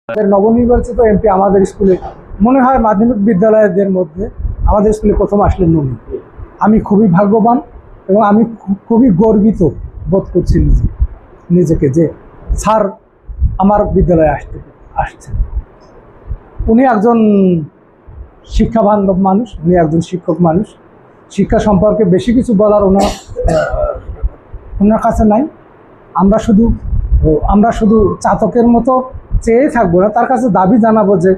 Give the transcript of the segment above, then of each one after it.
নবনির্বাচিত এমপি আমাদের স্কুলে মনে হয় মাধ্যমিক বিদ্যালয়দের মধ্যে আমাদের স্কুলে প্রথম আসলেন উনি। আমি খুবই ভাগ্যবান এবং আমি খুবই গর্বিত বোধ করছি নিজেকে যে স্যার আমার বিদ্যালয়ে আসছেন। উনি একজন শিক্ষাবান্ধব মানুষ, উনি একজন শিক্ষক মানুষ। শিক্ষা সম্পর্কে বেশি কিছু বলার ওনার কাছে নাই। আমরা শুধু চাতকের মতো চেয়ে থাকবো না, তার কাছে দাবি জানাবো যে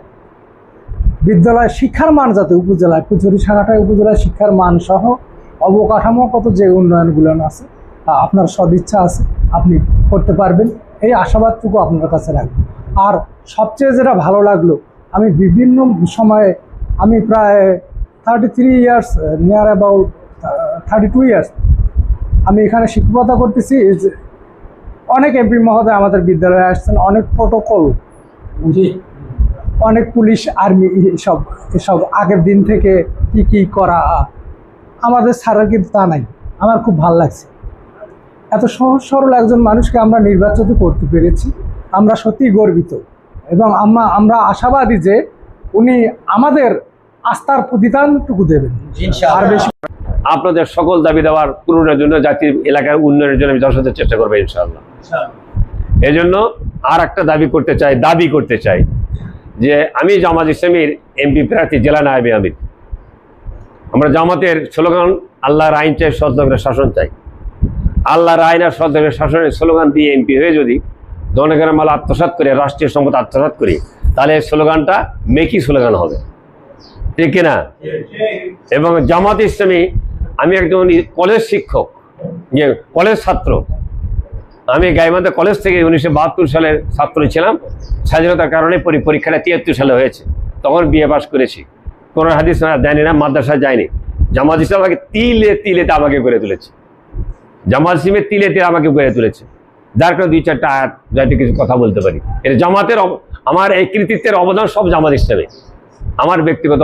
বিদ্যালয় শিক্ষার মান যাতে উপজেলায় কুচুরিছানাটায় উপজেলায় শিক্ষার মান সহ অবকাঠামোগত যে উন্নয়নগুলো আছে আপনার সদিচ্ছা আছে, আপনি করতে পারবেন, এই আশাবাদটুকু আপনার কাছে রাখবেন। আর সবচেয়ে যেটা ভালো লাগলো, আমি বিভিন্ন সময়ে আমি প্রায় 33 ইয়ার্স, নিয়ার অ্যাবাউট 32 ইয়ার্স আমি এখানে শিক্ষকতা করতেছি। অনেক এমপি মহোদয় আমাদের বিদ্যালয়ে আসছেন, অনেক প্রোটোকল, অনেক পুলিশ আর্মি এসব আগের দিন থেকে কি করা, আমাদের স্যারের কিন্তু তা নাই। আমার খুব ভালো লাগছে, এত সহজ সরল একজন মানুষকে আমরা নির্বাচিত করতে পেরেছি। আমরা সত্যিই গর্বিত এবং আমরা আশাবাদী যে উনি আমাদের আস্থার প্রতিদানটুকু দেবেন। আর বেশি আপনাদের সকল দাবি দেওয়ার পূরণের জন্য, জাতির এলাকার উন্নয়নের জন্য আমি যথাযথ চেষ্টা করবো ইনশাআল্লাহ। এই জন্য আর একটা দাবি করতে চাই যে আমি জামাত ইসলামীর এমপি প্রার্থী, জেলা নায়েবে আমির। আমরা জামাতের স্লোগান আল্লাহর আইন চাই, সৎ শাসন চাই। আল্লাহর আইন আর সৎ শাসনের স্লোগান দিয়ে এমপি হয়ে যদি জনগণের মাল আত্মসাৎ করে, রাষ্ট্রীয় সম্পদ আত্মসাৎ করি, তাহলে স্লোগানটা মেকি স্লোগান হবে, ঠিক কিনা? এবং জামাত ইসলামী, আমি একজন কলেজ শিক্ষক, কলেজ ছাত্র। আমি গাইবান্ধা কলেজ থেকে 1972 সালের ছাত্র ছিলাম। স্বাধীনতার কারণে পরীক্ষাটা 73 সালে হয়েছে, তখন বিএ পাস করেছি। কোরআন হাদিস জানি না, মাদ্রাসায় যায়নি। জামাত ইসলাম আমাকে তিলেতে আমাকে গড়ে তুলেছে, জামাত ইসলামের তিলেতে আমাকে গড়ে তুলেছে। যার কারণে 2-4টা আয়াত যাতে কিছু কথা বলতে পারি। এটা জামাতের, আমার এই কৃতিত্বের অবদান সব জামাত ইসলামে। আমার ব্যক্তিগত